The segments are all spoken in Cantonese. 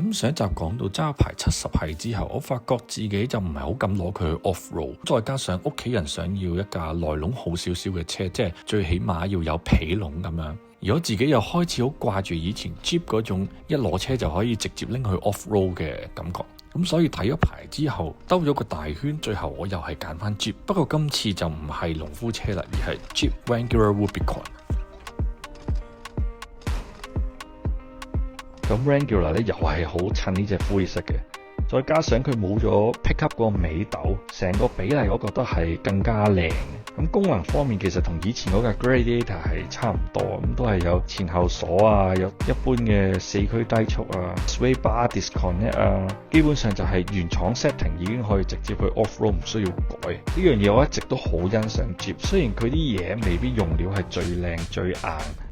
咁上一集講到揸牌70系之後，我發覺自己就唔係好敢攞佢去 off road，再加上屋企人想要一架內籠好少少嘅車，即係最起碼要有皮籠咁樣。而我自己又開始好掛住以前 Jeep 嗰種一攞車就可以直接拎去 off road 嘅感覺。咁所以睇咗牌之後，兜咗個大圈，最後我又係揀翻 Jeep。不過今次就唔係農夫車啦，而係 Jeep Wrangler Rubicon。咁 Wrangler 咧又係好襯呢隻灰色嘅，再加上佢冇咗 pickup 個尾斗，成個比例我覺得係更加靚。咁功能方面其實同以前嗰架 Gladiator 係差唔多，咁都係有前後鎖啊，有一般嘅4驅低速啊 sway bar disconnect 啊，基本上就係原廠 setting 已經可以直接去 off road， 唔需要改。呢樣嘢我一直都好欣賞 Jeep， 雖然佢啲嘢未必用料係最靚最硬，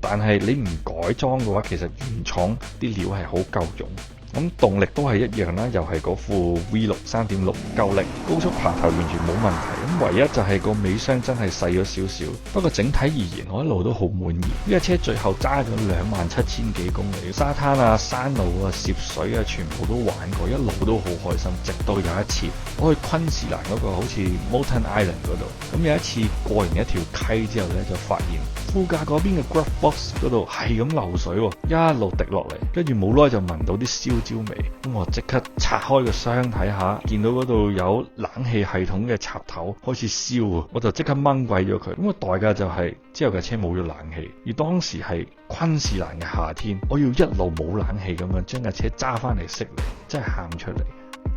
但係你唔改裝嘅話，其實原廠啲料係好夠用。咁動力都係一樣啦，又係嗰副 V6 3.6夠力，高速爬頭完全冇問題。咁唯一就係個尾箱真係細咗少少，不過整體而言我一路都好滿意。呢架車最後揸咗27000幾公里，沙灘啊、山路啊、涉水啊，全部都玩過，一路都好開心。直到有一次我去昆士蘭嗰個好似 Moulton Island 嗰度，咁有一次過完一條溪之後呢，就發現副駕嗰邊嘅 glove box 嗰度係咁漏水喎，一路滴落嚟，跟住冇耐就聞到啲燒焦味，咁我即刻拆開個箱睇下，見到嗰度有冷氣系統嘅插頭開始燒啊，我就即刻掹鬼咗佢。咁個代價就係之後架車冇咗冷氣，而當時係昆士蘭嘅夏天，我要一路冇冷氣咁樣將架車揸翻嚟悉尼，真係喊出嚟。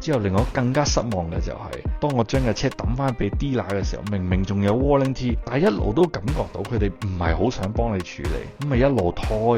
之後令我更加失望嘅就係，當我將架車抌翻俾 dealer 嘅時候，明明仲有 warranty， 但係一路都感覺到佢哋唔係好想幫你處理，咁咪一路拖，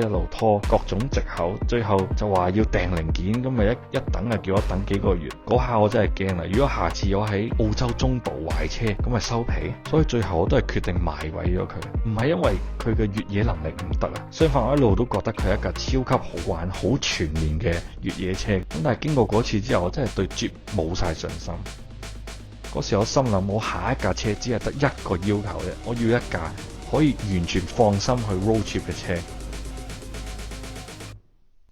各種藉口，最後就話要訂零件，咁咪一等就叫我等幾個月。嗰下我真係驚啦！如果下次我喺澳洲中部壞車，咁咪收皮。所以最後我都係決定賣毀咗佢，唔係因為佢嘅越野能力唔得啊，相反我一路都覺得佢係一架超級好玩、好全面嘅越野車。咁但係經過嗰次之後，我真係對Jeep 冇晒信心。嗰時我心諗，我下一架車只係得一個要求啫，我要一架可以完全放心去 road trip 嘅車。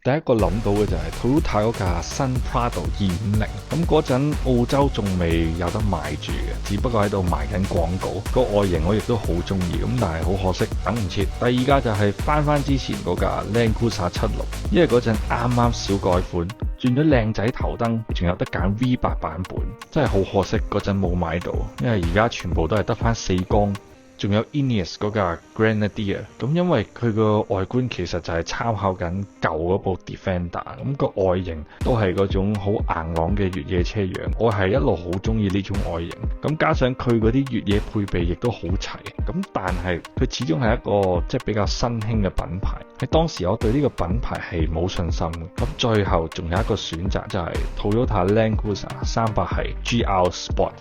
第一個諗到嘅就係 Toyota 嗰架新 Prado 250，咁嗰陣澳洲仲未有得賣住嘅，只不過喺度賣緊廣告。個外形我亦都好中意，咁但係好可惜等唔切。第二架就係翻之前嗰架 Land Cruiser 76，因為嗰陣啱啱小改款，轉咗靚仔頭燈，仲有得揀 V8 版本，真係好可惜嗰陣冇買到，因為而家全部都係得翻4缸。仲有 Ineos 嗰架 Grenadier， 咁因為佢個外觀其實就係參考緊舊嗰部 Defender， 咁個外形都係嗰種好硬朗嘅越野車樣，我係一路好中意呢種外形。咁加上佢嗰啲越野配備亦都好齊，咁但係佢始終係一個即係比較新興嘅品牌。喺當時我對呢個品牌係冇信心嘅，咁最後仲有一個選擇就係 Toyota Land Cruiser 300系 GR Sport。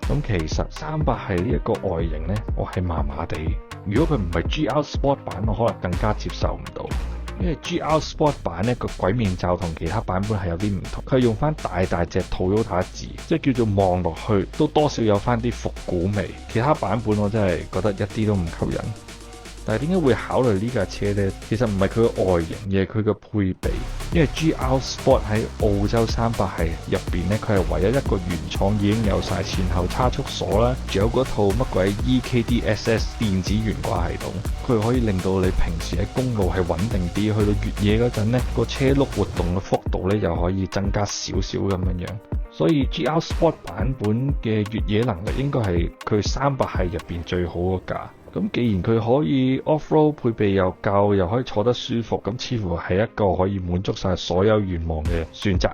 咁其實300系呢一個外形呢，我係麻麻地。如果佢唔係 GR Sport 版，我可能更加接受唔到。因為 GR Sport 版呢個鬼面罩同其他版本係有啲唔同，佢係用翻大隻 Toyota 字，即係叫做望落去都多少有翻啲復古味。其他版本我真係覺得一啲都唔吸引。但係點解會考慮呢架車呢？其實唔係佢嘅外形，而係佢嘅配備。因為 GR Sport 喺澳洲300系入邊呢，佢係唯一一個原廠已經有晒前後差速鎖啦，仲有嗰套乜鬼 EKDSS 電子懸掛系統，佢可以令到你平時喺公路係穩定啲，去到越野嗰陣呢，個車轆活動嘅幅度呢又可以增加少少咁樣。所以 GR Sport 版本嘅越野能力應該係佢300系入邊最好嗰架。咁既然佢可以 off-road 配備又夠，又可以坐得舒服，咁似乎係一個可以滿足晒所有願望嘅選擇。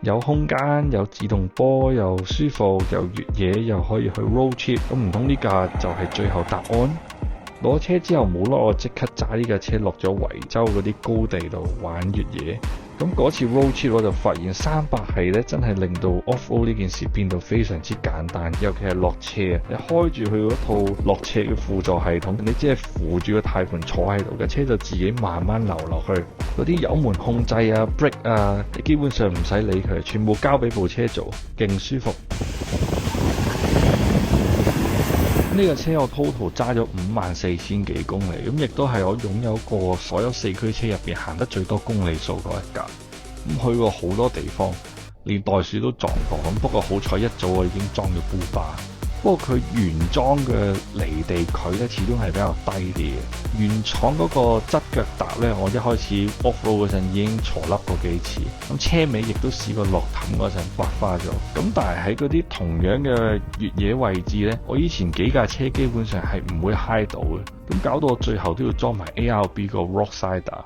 有空間，有自動波，又舒服，又越野，又可以去 road trip， 咁唔通呢架就係最後答案？攞車之後冇耐，我即刻揸呢架車落咗維州嗰啲高地度玩越野。咁嗰次 road trip 我就發現300系咧真係令到 off-road 呢件事變到非常之簡單，尤其係落車啊！你開住佢嗰套落車嘅輔助系統，你只係扶住個軚盤坐喺度，架車就自己慢慢流落去。嗰啲油門控制啊、brake 啊，你基本上唔使理佢，全部交俾部車做，勁舒服。呢個車我 total 揸咗54,000幾公里，咁亦都係我擁有過所有四驅車入邊行得最多公里數嗰一架。咁去過好多地方，連袋鼠都撞過。咁不過好彩一早我已經裝咗 Bull Bar。不過佢原裝嘅離地距咧始終係比較低啲嘅。原廠嗰個側腳踏咧，我一開始 off road 嗰陣已經挫甩過幾次。咁車尾亦都試過落氹嗰陣刮花咗。咁但係喺嗰啲同樣嘅越野位置咧，我以前幾架車基本上係唔會揩到嘅。咁搞到我最後都要裝埋 ARB 個 Rocksider。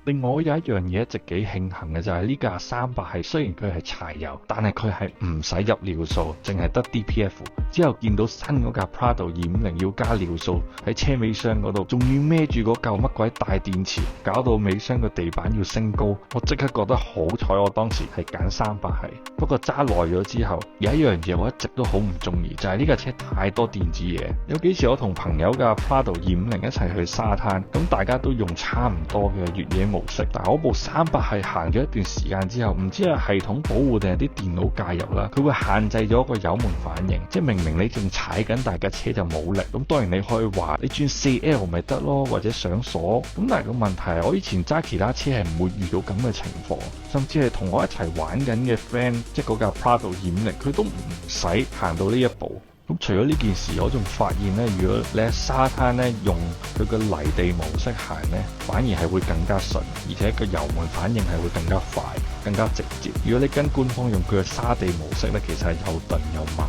另外有一樣嘢一直幾慶幸嘅就係呢架300係雖然佢係柴油，但係佢係唔使入尿素，淨係得 DPF。之後見到新嗰架 Prado 250要加尿素喺車尾箱嗰度，仲要孭住嗰嚿乜鬼大電池，搞到尾箱個地板要升高。我即刻覺得好彩，我當時係揀300係。不過揸耐咗之後，有一樣嘢我一直都好唔中意，就係呢架車太多電子嘢。有幾次我同朋友架 Prado 250一齊去沙灘，咁大家都用差唔多嘅越野模式，但係我部300係行咗一段時間之後，唔知係系統保護定係啲電腦介入啦，佢會限制咗個油門反應，即係明明你仲踩緊，但係架車就冇力。咁當然你可以話你轉 4L 咪得咯，或者上鎖。咁但係個問題係我以前揸其他車係唔會遇到咁嘅情況，甚至係同我一齊玩緊嘅 friend， 即係嗰架 Prado 250，佢都唔使行到呢一步。咁除咗呢件事，我仲發現咧，如果你喺沙灘咧用佢個泥地模式行咧，反而係會更加順，而且個油門反應係會更加快、更加直接。如果你跟官方用佢嘅沙地模式咧，其實係又鈍又慢。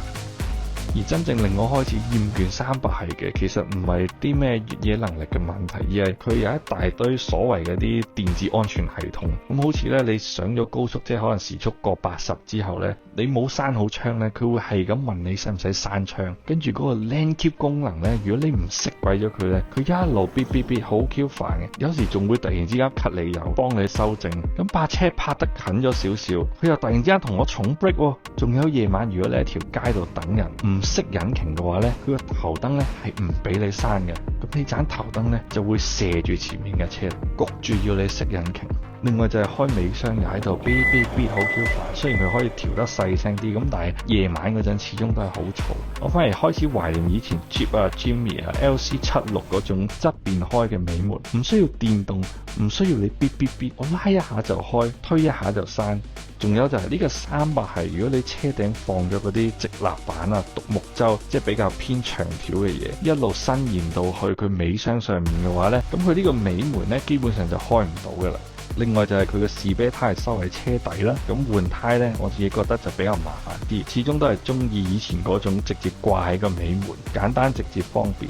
而真正令我開始厭倦300係嘅，其實唔係啲咩越野能力嘅問題，而係佢有一大堆所謂嘅啲電子安全系統。咁好似咧，你上咗高速，即係可能時速過80之後咧，你冇閂好窗咧，佢會係咁問你使唔使閂窗。跟住嗰個 Lane Keep 功能咧，如果你唔熄鬼咗佢咧，佢一路嗶嗶嗶好 Q 煩嘅，有時仲會突然之間 cut 你油，幫你修正。咁把車拍得近咗少少，佢又突然之間同我重 brake 喎。仲有夜晚，如果你喺條街度等人，唔熄引擎嘅話咧，佢個頭燈咧係唔俾你閂嘅。咁你盞頭燈咧就會射住前面嘅車，焗住要你熄引擎。另外就係開尾箱又喺度嗶嗶嗶好 Q 煩，雖然佢可以調得細聲啲，咁但係夜晚嗰陣始終都係好嘈。我反而開始懷念以前 Jeep 啊、Jimmy 啊、LC76 嗰種側邊開嘅尾門，唔需要電動，唔需要你嗶嗶嗶，我拉一下就開，推一下就閂。仲有就係呢個300係，如果你車頂放咗嗰啲直立板啊、獨木舟，即係比較偏長條嘅嘢，一路伸延到去佢尾箱上面嘅話呢，咁佢呢個尾門呢，基本上就開唔到噶啦。另外就係佢嘅士啤胎收喺車底啦，咁換胎呢，我自己覺得就比較麻煩啲，始終都係中意以前嗰種直接掛喺個尾門，簡單直接方便。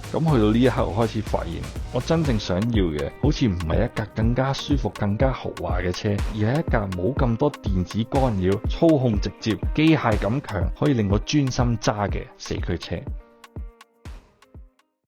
咁去到呢一刻，我開始發現我真正想要嘅，好似唔係一架更加舒服、更加豪華嘅車，而係一架冇咁多電子干擾、操控直接、機械感強，可以令我專心揸嘅四驅車。